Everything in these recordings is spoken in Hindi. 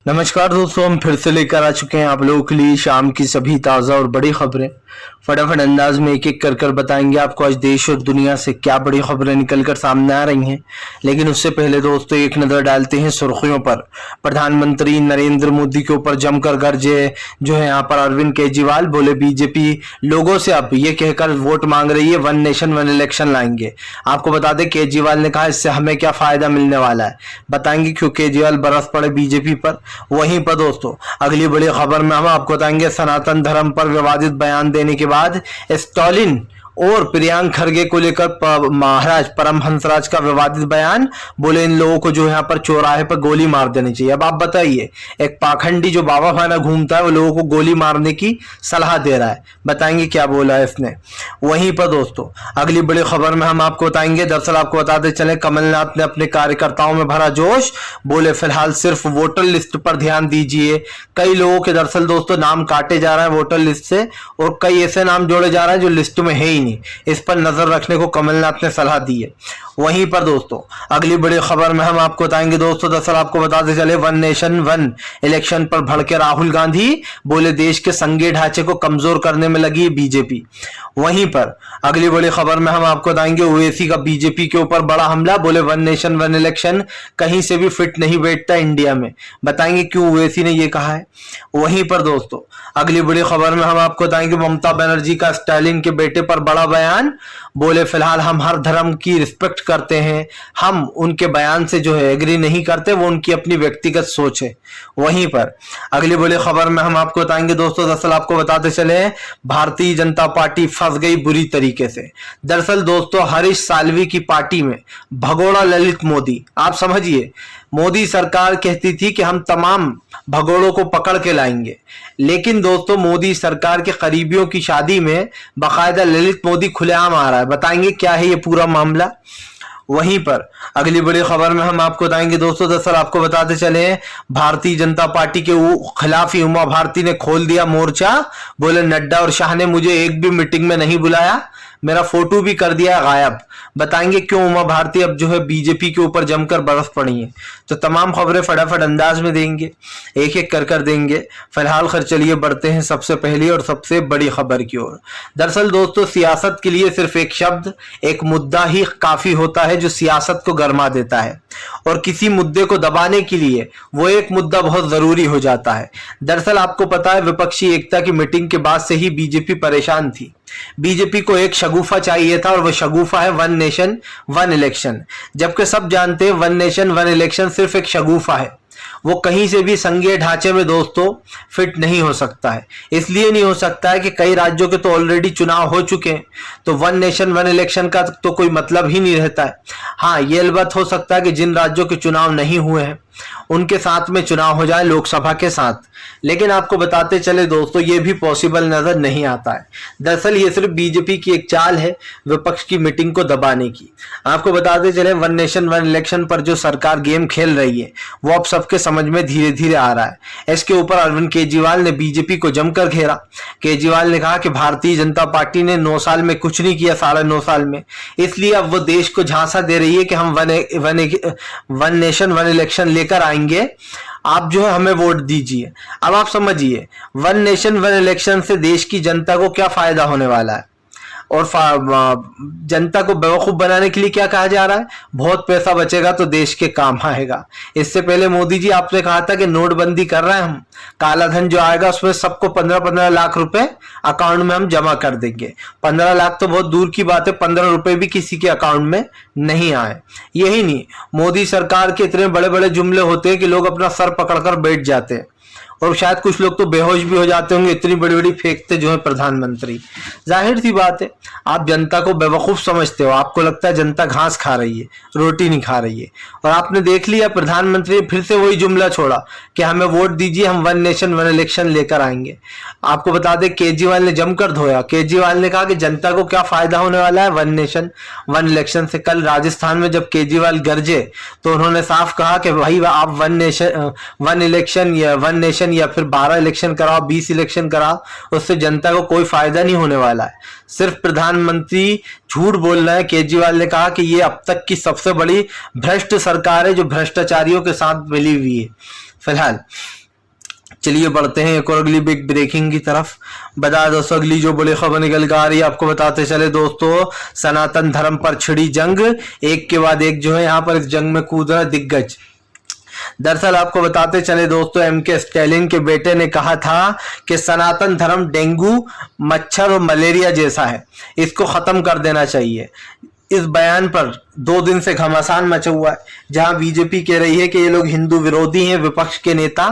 नमस्कार दोस्तों, हम फिर से लेकर आ चुके हैं आप लोगों के लिए शाम की सभी ताज़ा और बड़ी खबरें। फटाफट अंदाज में एक एक कर बताएंगे आपको आज देश और दुनिया से क्या बड़ी खबरें निकलकर सामने आ रही हैं। लेकिन उससे पहले दोस्तों एक नज़र डालते हैं सुर्खियों पर। प्रधानमंत्री नरेंद्र मोदी के ऊपर जमकर गरजे जो है यहाँ पर अरविंद केजरीवाल। बोले बीजेपी लोगों से अब ये कहकर वोट मांग रही है, वन नेशन वन इलेक्शन लाएंगे। आपको बता दें केजरीवाल ने कहा इससे हमें क्या फायदा मिलने वाला है, बताएंगे क्यों केजरीवाल बरस पड़े बीजेपी पर। वहीं पर दोस्तों अगली बड़ी खबर में हम आपको बताएंगे सनातन धर्म पर विवादित बयान देने के बाद स्टालिन और प्रियंक खरगे को लेकर महाराज परमहंसराज का विवादित बयान। बोले इन लोगों को जो यहाँ पर चौराहे पर गोली मार देनी चाहिए। अब आप बताइए, एक पाखंडी जो बाबा खाना घूमता है वो लोगों को गोली मारने की सलाह दे रहा है, बताएंगे क्या बोला है इसने। वहीं पर दोस्तों अगली बड़ी खबर में हम आपको बताएंगे, दरअसल आपको बताते चले कमलनाथ ने अपने कार्यकर्ताओं में भरा जोश। बोले फिलहाल सिर्फ वोटर लिस्ट पर ध्यान दीजिए। कई लोगों के दरअसल दोस्तों नाम काटे जा रहे हैं वोटर लिस्ट से और कई ऐसे नाम जोड़े जा रहे हैं जो लिस्ट में है ही। इस पर नजर रखने को कमलनाथ ने सलाह दी है। वहीं पर दोस्तों अगली बड़ी खबर में हम आपको बताएंगे दोस्तों, दरअसल आपको बताते चले वन नेशन वन इलेक्शन पर भड़के राहुल गांधी। बोले देश के संघीय ढांचे को कमजोर करने में लगी है बीजेपी। वहीं पर अगली बड़ी खबर में हम आपको बताएंगे ओवैसी का बीजेपी के ऊपर बड़ा हमला। बोले वन नेशन वन इलेक्शन कहीं से भी फिट नहीं बैठता इंडिया में, बताएंगे क्यों ओवैसी ने यह कहा है। वहीं पर दोस्तों अगली बड़ी खबर में हम आपको बताएंगे ममता बनर्जी का स्टालिन के बेटे पर बड़ा बयान। बोले फिलहाल हम हर धर्म की रिस्पेक्ट करते हैं, हम उनके बयान से जो है एग्री नहीं करते, वो उनकी अपनी व्यक्तिगत सोच है। वहीं पर अगली बड़ी खबर में हम आपको बताएंगे दोस्तों, दरअसल आपको बताते चले भारतीय जनता पार्टी फंस गई बुरी तरीके से। दरअसल दोस्तों हरीश साल्वी की पार्टी में भगोड़ा ललित मोदी। आप समझिए, मोदी सरकार कहती थी कि हम तमाम भगोड़ों को पकड़ के लाएंगे, लेकिन दोस्तों मोदी सरकार के करीबियों की शादी में बाकायदा ललित मोदी खुलेआम आ रहा है, बताएंगे क्या है ये पूरा मामला। वहीं पर अगली बड़ी खबर में हम आपको बताएंगे दोस्तों, दरअसल आपको बताते चले भारतीय जनता पार्टी के खिलाफ ही उमा भारती ने खोल दिया मोर्चा। बोले नड्डा और शाह ने मुझे एक भी मीटिंग में नहीं बुलाया, मेरा फोटो भी कर दिया गायब, बताएंगे क्यों उमा भारती अब जो है बीजेपी के ऊपर जमकर बरस पड़ी है। तो तमाम खबरें फटाफट अंदाज में देंगे, एक एक कर देंगे। फिलहाल खैर चलिए बढ़ते हैं सबसे पहली और सबसे बड़ी खबर की ओर। दरअसल दोस्तों सियासत के लिए सिर्फ एक शब्द, एक मुद्दा ही काफी होता है जो सियासत को गरमा देता है, और किसी मुद्दे को दबाने के लिए वो एक मुद्दा बहुत जरूरी हो जाता है। दरअसल आपको पता है विपक्षी एकता की मीटिंग के बाद से ही बीजेपी परेशान थी। बीजेपी को एक शगुफा चाहिए था और वह शगुफा है वन नेशन वन इलेक्शन। जबकि सब जानते हैं वन नेशन वन इलेक्शन सिर्फ एक शगुफा है, वो कहीं से भी संघीय ढांचे में दोस्तों फिट नहीं हो सकता है। इसलिए नहीं हो सकता है कि कई राज्यों के तो ऑलरेडी चुनाव हो चुके हैं, तो वन नेशन वन इलेक्शन का तो कोई मतलब ही नहीं रहता है। हाँ ये अलबत्त हो सकता है कि जिन राज्यों के चुनाव नहीं हुए हैं उनके साथ में चुनाव हो जाए लोकसभा के साथ, लेकिन आपको बताते चले दोस्तों ये भी पॉसिबल नजर नहीं आता है। दरअसल ये सिर्फ बीजेपी की एक चाल है विपक्ष की मीटिंग को दबाने की। आपको बताते चले वन नेशन वन इलेक्शन पर जो सरकार गेम खेल रही है वो अब सबके समझ में धीरे धीरे आ रहा है। इसके ऊपर अरविंद केजरीवाल ने बीजेपी को जमकर घेरा। केजरीवाल ने कहा कि भारतीय जनता पार्टी ने 9 साल में कुछ नहीं किया, 9.5 साल में, इसलिए अब वो देश को झांसा दे रही है कि हम वन नेशन वन इलेक्शन लेकर आएंगे, आप जो है हमें वोट दीजिए। अब आप समझिए वन नेशन वन इलेक्शन से देश की जनता को क्या फायदा होने वाला है, और जनता को बेवकूफ बनाने के लिए क्या कहा जा रहा है, बहुत पैसा बचेगा तो देश के काम आएगा। इससे पहले मोदी जी आपने कहा था कि नोटबंदी कर रहे हैं हम, काला धन जो आएगा उसमें सबको 15-15 लाख रुपए अकाउंट में हम जमा कर देंगे। 15 लाख तो बहुत दूर की बात है, 15 रुपए भी किसी के अकाउंट में नहीं आए। यही नहीं, मोदी सरकार के इतने बड़े बड़े जुमले होते हैं कि लोग अपना सर पकड़कर बैठ जाते हैं, और शायद कुछ लोग तो बेहोश भी हो जाते होंगे, इतनी बड़ी बड़ी फेंकते जो है प्रधानमंत्री। जाहिर सी बात है आप जनता को बेवकूफ समझते हो, आपको लगता है जनता घास खा रही है, रोटी नहीं खा रही है। और आपने देख लिया प्रधानमंत्री फिर से वही जुमला छोड़ा कि हमें वोट दीजिए, हम वन नेशन वन इलेक्शन लेकर आएंगे। आपको बता दें केजरीवाल ने जमकर धोया। केजरीवाल ने कहा कि जनता को क्या फायदा होने वाला है वन नेशन वन इलेक्शन से। कल राजस्थान में जब केजरीवाल गरजे तो उन्होंने साफ कहा कि भाई आप वन नेशन वन इलेक्शन या वन नेशन या फिर 12 इलेक्शन कराओ, 20 इलेक्शन कराओ, उससे जनता को कोई फायदा नहीं होने वाला है। सिर्फ प्रधानमंत्री झूठ बोल रहे हैं। केजरीवाल ने कहा कि ये अब तक की सबसे बड़ी भ्रष्ट सरकार है जो भ्रष्टाचारियों के साथ मिली हुई है। फिलहाल चलिए बढ़ते हैं एक और अगली बिग ब्रेकिंग की तरफ। बता दोस्तों अगली जो बड़ी खबर निकल कर आ रही है आपको बताते चले दोस्तों, सनातन धर्म पर छिड़ी जंग, एक के बाद एक जो है यहाँ पर इस जंग में कूद रहा दिग्गज। दरअसल आपको बताते चले दोस्तों, एमके स्टैलिन के बेटे ने कहा था कि सनातन धर्म डेंगू, मच्छर और मलेरिया जैसा है, इसको खत्म कर देना चाहिए। इस बयान पर 2 दिन से घमासान मचा हुआ है, जहां बीजेपी कह रही है कि ये लोग हिंदू विरोधी हैं, विपक्ष के नेता,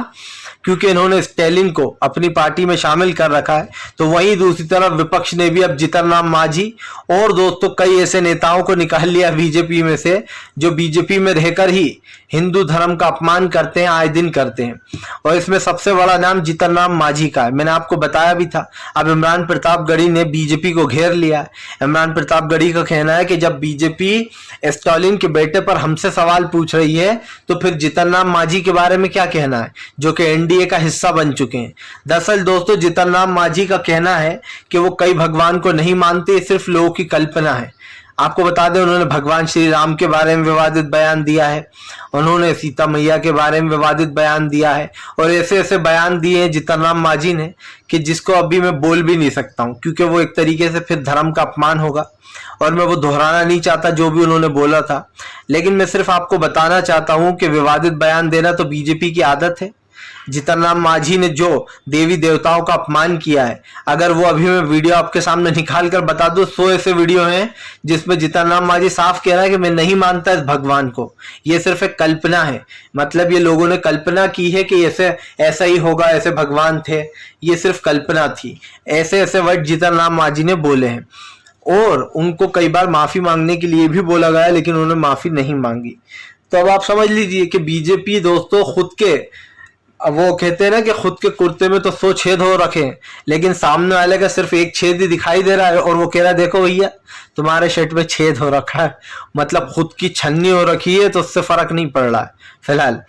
क्योंकि इन्होंने स्टैलिन को अपनी पार्टी में शामिल कर रखा है। तो वहीं दूसरी तरफ विपक्ष ने भी अब जीतनराम मांझी और दोस्तों कई ऐसे नेताओं को निकाल लिया बीजेपी में से, जो बीजेपी में रहकर ही हिंदू धर्म का अपमान करते हैं, आए दिन करते हैं। और इसमें सबसे बड़ा नाम जीतनराम मांझी का है, मैंने आपको बताया भी था। अब इमरान प्रतापगढ़ी ने बीजेपी को घेर लिया है। इमरान प्रतापगढ़ी का कहना है कि जब बीजेपी स्टैलिन के बेटे पर हमसे सवाल पूछ रही है तो फिर जीतनराम मांझी के बारे में क्या कहना है, जो कि एनडीए का हिस्सा बन चुके हैं। दरअसल दोस्तों जीतनराम मांझी का कहना है कि वो कई भगवान को नहीं मानते, सिर्फ लोगों की कल्पना है। आपको बता दें उन्होंने भगवान श्री राम के बारे में विवादित बयान दिया है, उन्होंने सीता मैया के बारे में विवादित बयान दिया है, और ऐसे ऐसे बयान दिए हैं जीतनराम मांझी ने कि जिसको अभी मैं बोल भी नहीं सकता हूं, क्योंकि वो एक तरीके से फिर धर्म का अपमान होगा और मैं वो दोहराना नहीं चाहता जो भी उन्होंने बोला था। लेकिन मैं सिर्फ आपको बताना चाहता हूं कि विवादित बयान देना तो बीजेपी की आदत है। जीतनराम मांझी ने जो देवी देवताओं का अपमान किया है, अगर वो अभी मैं वीडियो आपके सामने निकाल कर बता दूं, 100 ऐसे वीडियो हैं जिसमें जीतनराम मांझी साफ कह रहा है कि मैं नहीं मानता इस भगवान को, ये सिर्फ एक कल्पना है। मतलब ये लोगों ने कल्पना की है कि ऐसे ऐसा ही होगा, ऐसे भगवान थे, ये सिर्फ कल्पना थी। ऐसे ऐसे वर्ड जीतनराम मांझी ने बोले हैं और उनको कई बार माफी मांगने के लिए भी बोला गया, लेकिन उन्होंने माफी नहीं मांगी। तो अब आप समझ लीजिए कि बीजेपी दोस्तों खुद के, अब वो कहते हैं ना कि खुद के कुर्ते में तो 100 छेद हो रखे हैं, लेकिन सामने वाले का सिर्फ एक छेद ही दिखाई दे रहा है और वो कह रहा है देखो भैया तुम्हारे शर्ट में छेद हो रखा है, मतलब खुद की छन्नी हो रखी है, तो उससे फर्क नहीं पड़ रहा है फिलहाल।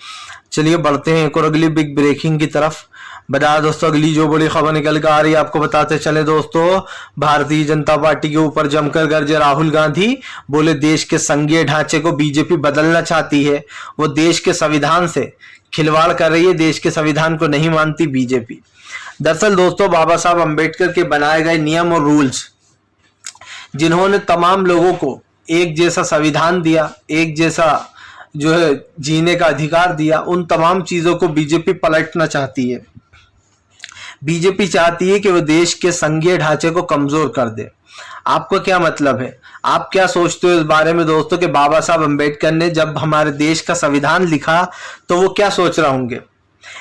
चलिए बढ़ते हैं एक और अगली बिग ब्रेकिंग की तरफ। बता दोस्तों अगली जो बड़ी खबर निकल कर आ रही है आपको बताते चले दोस्तों, भारतीय जनता पार्टी के ऊपर जमकर गरजे राहुल गांधी, बोले देश के संघीय ढांचे को बीजेपी बदलना चाहती है, वो देश के संविधान से खिलवाड़ कर रही है, देश के संविधान को नहीं मानती बीजेपी। दरअसल दोस्तों बाबा साहब अंबेडकर के बनाए गए नियम और रूल्स, जिन्होंने तमाम लोगों को एक जैसा संविधान दिया, एक जैसा जो है जीने का अधिकार दिया, उन तमाम चीजों को बीजेपी पलटना चाहती है। बीजेपी चाहती है कि वो देश के संघीय ढांचे को कमजोर कर दे। आपको क्या मतलब है, आप क्या सोचते हो इस बारे में दोस्तों कि बाबा साहब अंबेडकर ने जब हमारे देश का संविधान लिखा तो वो क्या सोच रहे होंगे?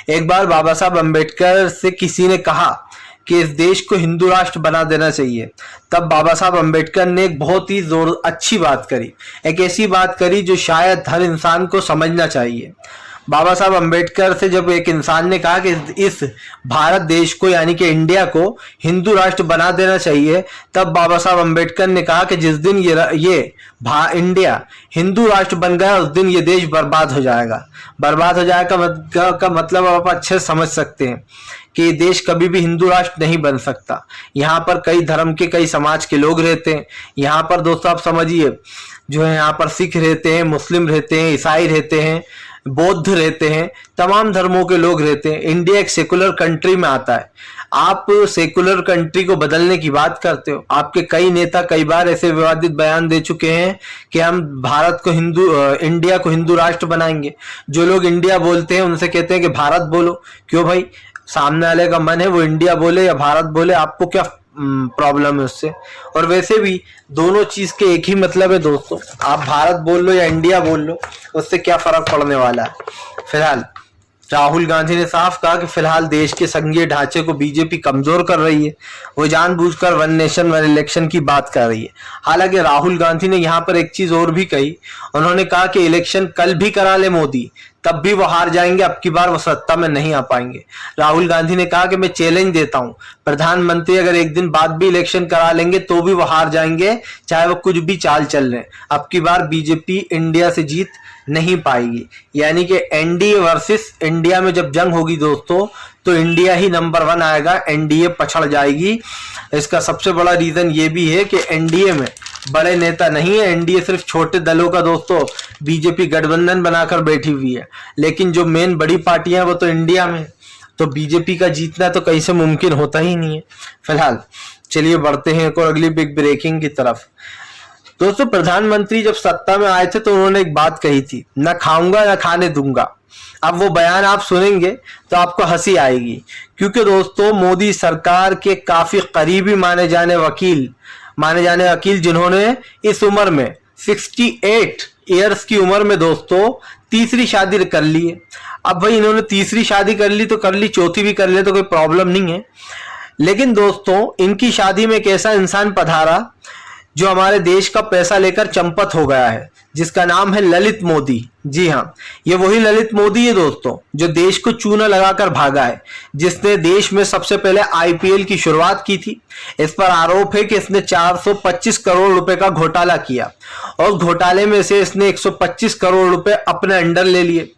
एक बार बाबा साहब अंबेडकर से किसी ने कहा कि इस देश को हिंदू राष्ट्र बना देना चाहिए, तब बाबा साहब अंबेडकर ने एक बहुत ही अच्छी बात करी, एक ऐसी बात करी जो शायद हर इंसान को समझना चाहिए। बाबा साहब अंबेडकर से जब एक इंसान ने कहा कि इस भारत देश को यानी कि इंडिया को हिंदू राष्ट्र बना देना चाहिए, तब बाबा साहब अंबेडकर ने कहा कि जिस दिन ये इंडिया हिंदू राष्ट्र बन गया उस दिन ये देश बर्बाद हो जाएगा। बर्बाद हो जाएगा का मतलब आप अच्छे समझ सकते हैं कि देश कभी भी हिंदू राष्ट्र नहीं बन सकता। यहाँ पर कई धर्म के, कई समाज के लोग रहते हैं। यहाँ पर दोस्तों आप समझिए, जो है यहाँ पर सिख रहते हैं, मुस्लिम रहते हैं, ईसाई रहते हैं, बौद्ध रहते हैं, तमाम धर्मों के लोग रहते हैं। इंडिया एक सेकुलर कंट्री में आता है। आप सेकुलर कंट्री को बदलने की बात करते हो। आपके कई नेता कई बार ऐसे विवादित बयान दे चुके हैं कि हम भारत को इंडिया को हिंदू राष्ट्र बनाएंगे। जो लोग इंडिया बोलते हैं उनसे कहते हैं कि भारत बोलो। क्यों भाई, सामने वाले का मन है वो इंडिया बोले या भारत बोले, आपको क्या प्रॉब्लम है उससे? और वैसे भी दोनों चीज के एक ही मतलब है दोस्तों, आप भारत बोल लो या इंडिया बोल लो, उससे क्या फर्क पड़ने वाला है। फिलहाल राहुल गांधी ने साफ कहा कि फिलहाल देश के संघीय ढांचे को बीजेपी कमजोर कर रही है, वो जानबूझकर वन नेशन वन इलेक्शन की बात कर रही है। हालांकि राहुल गांधी ने यहाँ पर एक चीज और भी कही, उन्होंने कहा कि इलेक्शन कल भी करा ले मोदी, तब भी वो हार जाएंगे, अब की बार वो सत्ता में नहीं आ पाएंगे। राहुल गांधी ने कहा कि मैं चैलेंज देता हूं, प्रधानमंत्री अगर एक दिन बाद भी इलेक्शन करा लेंगे तो भी वो हार जाएंगे, चाहे वो कुछ भी चाल चल रहे। अब की बार बीजेपी इंडिया से जीत नहीं पाएगी। यानी कि एनडीए वर्सेस इंडिया में जब जंग होगी दोस्तों, तो इंडिया ही नंबर 1 आएगा, एनडीए पछड़ जाएगी। इसका सबसे बड़ा रीजन ये भी है कि एनडीए में बड़े नेता नहीं है, एनडीए सिर्फ छोटे दलों का दोस्तों बीजेपी गठबंधन बनाकर बैठी हुई है, लेकिन जो मेन बड़ी पार्टियां वो तो इंडिया में। तो बीजेपी का जीतना तो कहीं से मुमकिन होता ही नहीं है। फिलहाल चलिए बढ़ते हैं एक और अगली बिग ब्रेकिंग की तरफ। दोस्तों, प्रधानमंत्री जब सत्ता में आए थे तो उन्होंने एक बात कही थी, ना खाऊंगा ना खाने दूंगा। अब वो बयान आप सुनेंगे तो आपको हंसी आएगी, क्योंकि दोस्तों मोदी सरकार के काफी करीबी माने जाने वकील जिन्होंने इस उम्र में 68 ईयर्स की उम्र में दोस्तों तीसरी शादी कर ली है। अब भाई इन्होंने तीसरी शादी कर ली तो कर ली, चौथी भी कर ले तो कोई प्रॉब्लम नहीं है। लेकिन दोस्तों इनकी शादी में एक ऐसा इंसान पधारा जो हमारे देश का पैसा लेकर चंपत हो गया है, जिसका नाम है ललित मोदी। जी हाँ, ये वही ललित मोदी है दोस्तों जो देश को चूना लगाकर भागा है, जिसने देश में सबसे पहले आईपीएल की शुरुआत की थी। इस पर आरोप है कि इसने 425 करोड़ रुपए का घोटाला किया और घोटाले में से इसने 125 करोड़ रुपए अपने अंडर ले लिए।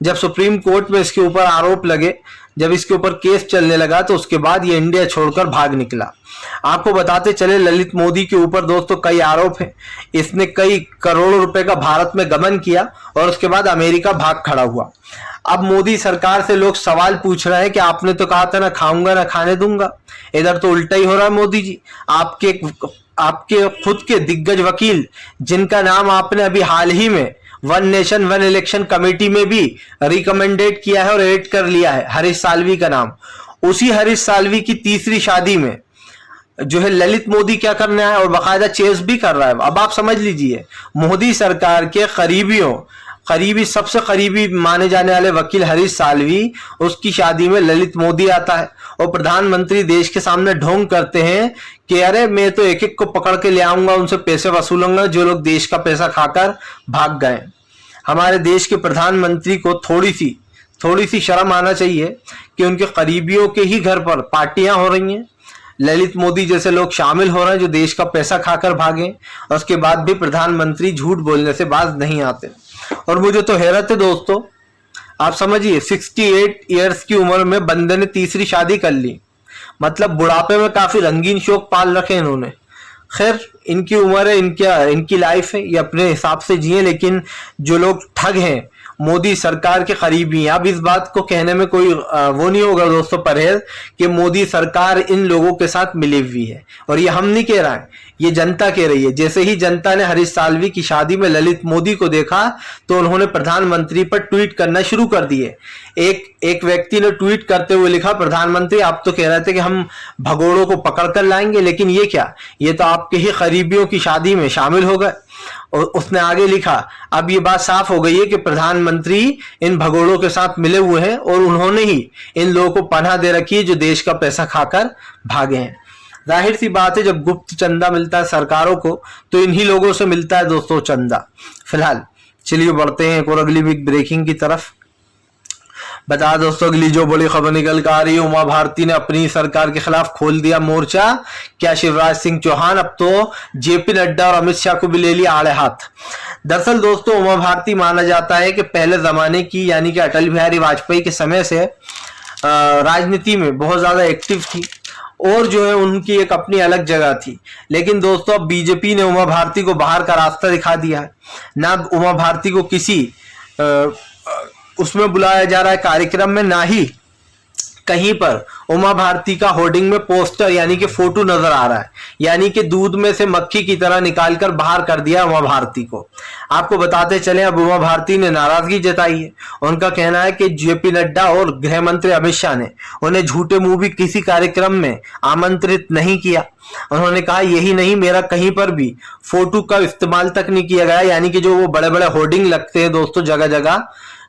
जब सुप्रीम कोर्ट में इसके ऊपर आरोप लगे, जब इसके ऊपर केस चलने लगा, तो उसके बाद ये इंडिया छोड़कर भाग निकला। आपको बताते चले ललित मोदी के ऊपर दोस्तों कई आरोप हैं। इसने कई करोड़ों रुपए का भारत में गबन किया और उसके बाद अमेरिका भाग खड़ा हुआ। अब मोदी सरकार से लोग सवाल पूछ रहे हैं कि आपने तो कहा था ना खाऊंगा ना खाने दूंगा, इधर तो उल्टा ही हो रहा है। मोदी जी, आपके खुद के दिग्गज वकील, जिनका नाम आपने अभी हाल ही में one nation one election committee में भी रिकमेंडेड किया है और एड कर लिया है, हरीश साल्वी का नाम, उसी हरीश साल्वी की तीसरी शादी में जो है ललित मोदी क्या करने आया और बाकायदा चेस भी कर रहा है। अब आप समझ लीजिए, मोदी सरकार के सबसे करीबी माने जाने वाले वकील हरीश साल्वी, उसकी शादी में ललित मोदी आता है और प्रधानमंत्री देश के सामने ढोंग करते हैं कि अरे मैं तो एक एक को पकड़ के ले आऊंगा, उनसे पैसे वसूलूंगा जो लोग देश का पैसा खाकर भाग गए। हमारे देश के प्रधानमंत्री को थोड़ी सी शर्म आना चाहिए कि उनके करीबियों के ही घर पर पार्टियां हो रही हैं, ललित मोदी जैसे लोग शामिल हो रहे हैं जो देश का पैसा खाकर भागे, और उसके बाद भी प्रधानमंत्री झूठ बोलने से बाज नहीं आते। और मुझे तो हैरत है दोस्तों, आप समझिए 68 ईयर्स की उम्र में बंदे ने तीसरी शादी कर ली, मतलब बुढ़ापे में काफी रंगीन शौक पाल रखे इन्होंने। खैर, इनकी उम्र है, इनकी लाइफ है, ये अपने हिसाब से जिए। लेकिन जो लोग ठग हैं, मोदी सरकार के करीबी हैं, अब इस बात को कहने में कोई वो नहीं होगा दोस्तों परहेज कि मोदी सरकार इन लोगों के साथ मिली हुई है। और ये हम नहीं कह रहे हैं, ये जनता कह रही है। जैसे ही जनता ने हरीश साल्वी की शादी में ललित मोदी को देखा तो उन्होंने प्रधानमंत्री पर ट्वीट करना शुरू कर दिए। एक व्यक्ति ने ट्वीट करते हुए लिखा, प्रधानमंत्री आप तो कह रहे थे कि हम भगोड़ों को पकड़ कर लाएंगे, लेकिन ये क्या, ये तो आपके ही करीबियों की शादी में शामिल हो गए। और उसने आगे लिखा, अब ये बात साफ हो गई है कि प्रधानमंत्री इन भगोड़ों के साथ मिले हुए हैं और उन्होंने ही इन लोगों को पनाह दे रखी है जो देश का पैसा खाकर भागे हैं। जाहिर सी बात है, जब गुप्त चंदा मिलता है सरकारों को तो इन्हीं लोगों से मिलता है दोस्तों चंदा। फिलहाल चलिए बढ़ते हैं एक और अगली बिग ब्रेकिंग की तरफ। बता दोस्तों, अगली जो बड़ी खबर निकल कर आ रही है, उमा भारती ने अपनी सरकार के खिलाफ खोल दिया मोर्चा। क्या शिवराज सिंह चौहान अब तो जेपी नड्डा और अमित शाह को भी ले लिया आड़े हाथ। दरअसल दोस्तों, उमा भारती माना जाता है कि पहले जमाने की यानी कि अटल बिहारी वाजपेयी के समय से राजनीति में बहुत ज्यादा एक्टिव थी और जो है उनकी एक अपनी अलग जगह थी। लेकिन दोस्तों, अब बीजेपी ने उमा भारती को बाहर का रास्ता दिखा दिया है। ना उमा भारती को किसी उसमें बुलाया जा रहा है कार्यक्रम में, ना ही कहीं पर उमा भारती का होर्डिंग में पोस्टर यानी कि फोटो नजर आ रहा है। यानी कि दूध में से मक्खी की तरह निकालकर बाहर कर दिया उमा भारती को। आपको बताते चले, अब उमा भारती ने नाराजगी जताई है। उनका कहना है कि जेपी नड्डा और गृह मंत्री अमित शाह ने उन्हें झूठे मुंह भी किसी कार्यक्रम में आमंत्रित नहीं किया। उन्होंने कहा, यही नहीं, मेरा कहीं पर भी फोटो का इस्तेमाल तक नहीं किया गया। यानी कि जो वो बड़े बड़े होर्डिंग लगते हैं दोस्तों, जगह जगह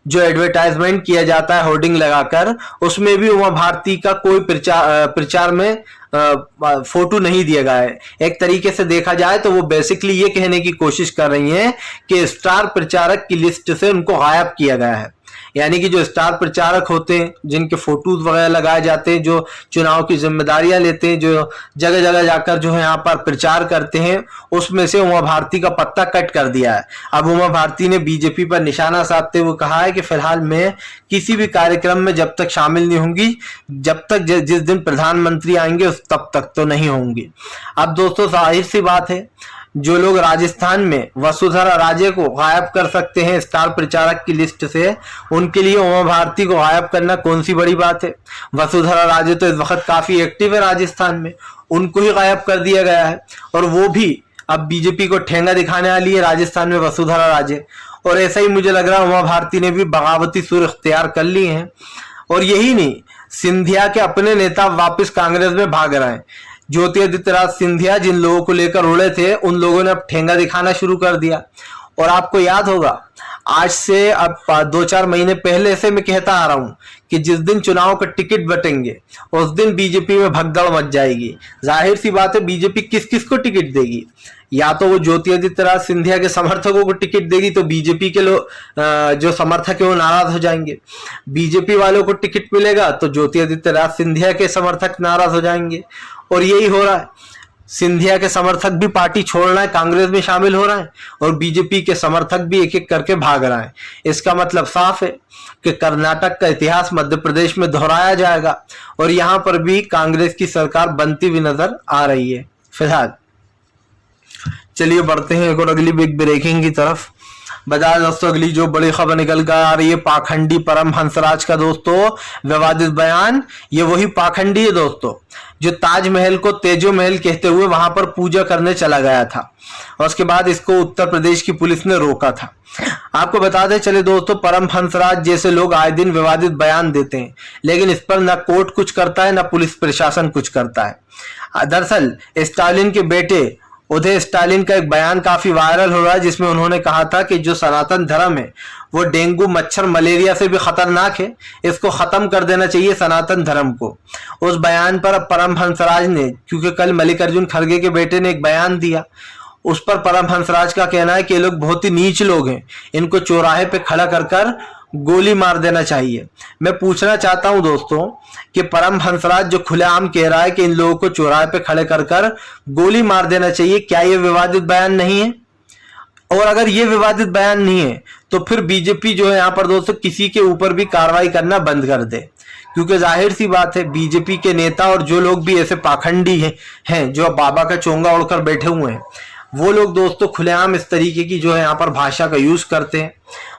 जो एडवर्टाइजमेंट किया जाता है होर्डिंग लगाकर, उसमें भी उमा भारती का कोई प्रचार में फोटो नहीं दिया गया है। एक तरीके से देखा जाए तो वो बेसिकली ये कहने की कोशिश कर रही हैं कि स्टार प्रचारक की लिस्ट से उनको गायब किया गया है। यानी कि जो स्टार प्रचारक होते हैं, जिनके फोटोज वगैरह लगाए जाते हैं, जो चुनाव की जिम्मेदारियां लेते हैं, जो जगह जगह जाकर जो है यहाँ पर प्रचार करते हैं, उसमें से उमा भारती का पत्ता कट कर दिया है। अब उमा भारती ने बीजेपी पर निशाना साधते हुए कहा है कि फिलहाल मैं किसी भी कार्यक्रम में जब तक शामिल नहीं होंगी, जब तक जिस दिन प्रधानमंत्री आएंगे तब तक तो नहीं होंगी। अब दोस्तों, जाहिर सी बात है, जो लोग राजस्थान में वसुंधरा राजे को गायब कर सकते हैं स्टार प्रचारक की लिस्ट से, उनके लिए उमा भारती को गायब करना कौन सी बड़ी बात है। वसुंधरा राजे तो इस वक्त काफी एक्टिव है राजस्थान में, उनको ही गायब कर दिया गया है और वो भी अब बीजेपी को ठेंगा दिखाने वाली है राजस्थान में वसुंधरा राजे। और ऐसा ही मुझे लग रहा है उमा भारती ने भी बगावती सुर इख्तियार कर ली है। और यही नहीं, सिंधिया के अपने नेता वापस कांग्रेस में भाग रहे हैं। ज्योतिरादित्य सिंधिया जिन लोगों को लेकर उड़े थे, उन लोगों ने अब ठेंगा दिखाना शुरू कर दिया। और आपको याद होगा, आज से अब 2-4 महीने पहले से मैं कहता आ रहा हूं कि जिस दिन चुनाव का टिकट बटेंगे उस दिन बीजेपी में भगदड़ मच जाएगी। जाहिर सी बात है, बीजेपी किस किस को टिकट देगी? या तो वो ज्योतिरादित्य सिंधिया के समर्थकों को टिकट देगी तो बीजेपी के लोग जो समर्थक है वो नाराज हो जाएंगे। बीजेपी वालों को टिकट मिलेगा तो ज्योतिरादित्य सिंधिया के समर्थक नाराज हो जाएंगे। और यही हो रहा है, सिंधिया के समर्थक भी पार्टी छोड़ रहे हैं, कांग्रेस में शामिल हो रहे हैं और बीजेपी के समर्थक भी एक एक करके भाग रहे हैं। इसका मतलब साफ है कि कर्नाटक का इतिहास मध्य प्रदेश में दोहराया जाएगा और यहां पर भी कांग्रेस की सरकार बनती हुई नजर आ रही है। फिलहाल चलिए बढ़ते हैं एक और अगली बिग ब्रेकिंग की तरफ। बता दोस्तों, अगली जो बड़ी खबर निकल कर आ रही है, पाखंडी परम हंसराज का दोस्तों विवादित बयान। ये वही पाखंडी है दोस्तों जो ताजमहल को तेजो महल कहते हुए वहां पर पूजा करने चला गया था और उसके बाद इसको उत्तर प्रदेश की पुलिस ने रोका था। आपको बताते चले दोस्तों, परम हंसराज जैसे लोग आए दिन विवादित बयान देते हैं, लेकिन इस पर न कोर्ट कुछ करता है न पुलिस प्रशासन कुछ करता है। दरअसल स्टालिन के बेटे उदय स्टालिन का एक बयान काफी वायरल हो रहा है, जिसमें उन्होंने कहा था कि जो सनातन धर्म है वो डेंगू, मच्छर, मलेरिया से भी खतरनाक है, इसको खत्म कर देना चाहिए सनातन धर्म को। उस बयान पर अब परम हंसराज ने, क्योंकि कल मल्लिकार्जुन खड़गे के बेटे ने एक बयान दिया, उस पर परम हंसराज का कहना है कि ये लोग बहुत ही नीच लोग हैं, इनको चौराहे पे खड़ा कर गोली मार देना चाहिए। मैं पूछना चाहता हूं दोस्तों कि परम हंसराज जो खुलेआम कह रहा है कि इन लोगों को चौराहे पे खड़े कर गोली मार देना चाहिए, क्या ये विवादित बयान नहीं है? और अगर ये विवादित बयान नहीं है तो फिर बीजेपी जो है यहाँ पर दोस्तों किसी के ऊपर भी कार्रवाई करना बंद कर दे, क्योंकि जाहिर सी बात है बीजेपी के नेता और जो लोग भी ऐसे पाखंडी हैं जो बाबा का चोंगा ओढ़कर बैठे हुए हैं, वो लोग दोस्तों खुलेआम इस तरीके की जो है यहाँ पर भाषा का यूज करते हैं,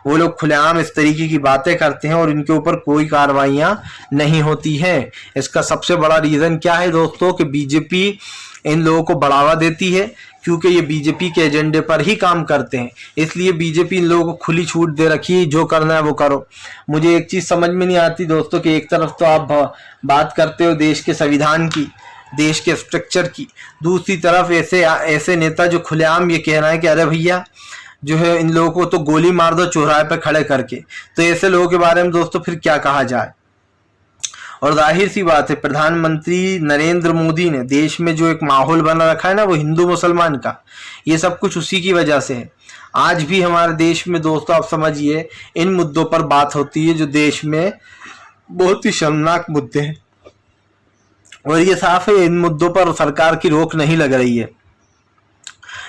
वो लोग खुलेआम इस तरीके की बातें करते हैं और इनके ऊपर कोई कार्रवाइयां नहीं होती हैं। इसका सबसे बड़ा रीजन क्या है दोस्तों कि बीजेपी इन लोगों को बढ़ावा देती है, क्योंकि ये बीजेपी के एजेंडे पर ही काम करते हैं, इसलिए बीजेपी इन लोगों को खुली छूट दे रखी है, जो करना है वो करो। मुझे एक चीज समझ में नहीं आती दोस्तों कि एक तरफ तो आप बात करते हो देश के संविधान की, देश के स्ट्रक्चर की, दूसरी तरफ ऐसे नेता जो खुलेआम ये कह रहा है कि अरे भैया जो है इन लोगों को तो गोली मार दो चौराहे पे खड़े करके। तो ऐसे लोगों के बारे में दोस्तों फिर क्या कहा जाए। और जाहिर सी बात है, प्रधानमंत्री नरेंद्र मोदी ने देश में जो एक माहौल बना रखा है ना वो हिंदू मुसलमान का, ये सब कुछ उसी की वजह से है। आज भी हमारे देश में दोस्तों आप समझिए इन मुद्दों पर बात होती है जो देश में बहुत ही शर्मनाक मुद्दे हैं और ये साफ है इन मुद्दों पर सरकार की रोक नहीं लग रही है,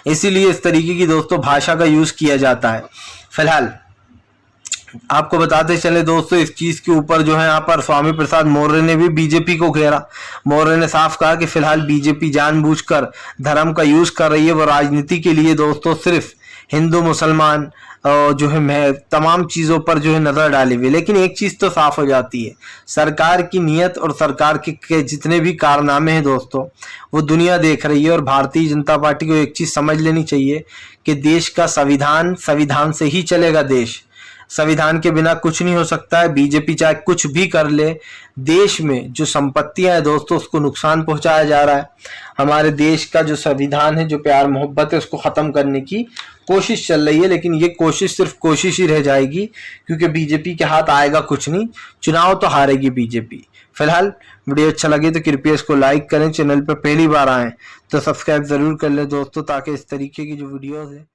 इसीलिए इस तरीके की दोस्तों भाषा का यूज किया जाता है। फिलहाल आपको बताते चले दोस्तों, इस चीज के ऊपर जो है यहाँ पर स्वामी प्रसाद मौर्य ने भी बीजेपी को घेरा। मौर्य ने साफ कहा कि फिलहाल बीजेपी जानबूझकर धर्म का यूज कर रही है, वो राजनीति के लिए दोस्तों सिर्फ हिंदू मुसलमान जो है तमाम चीजों पर जो है नजर डाली हुई। लेकिन एक चीज तो साफ हो जाती है, सरकार की नीयत और सरकार के जितने भी कारनामे हैं दोस्तों वो दुनिया देख रही है। और भारतीय जनता पार्टी को एक चीज समझ लेनी चाहिए कि देश का संविधान से ही चलेगा देश, संविधान के बिना कुछ नहीं हो सकता है। बीजेपी चाहे कुछ भी कर ले, देश में जो संपत्तियां है दोस्तों उसको नुकसान पहुंचाया जा रहा है। हमारे देश का जो संविधान है, जो प्यार मोहब्बत है, उसको खत्म करने की कोशिश चल रही है, लेकिन ये कोशिश सिर्फ कोशिश ही रह जाएगी, क्योंकि बीजेपी के हाथ आएगा कुछ नहीं, चुनाव तो हारेगी बीजेपी। फिलहाल वीडियो अच्छा लगे तो कृपया इसको लाइक करें, चैनल पर पहली बार आए तो सब्सक्राइब जरूर कर ले दोस्तों, ताकि इस तरीके की जो वीडियोस है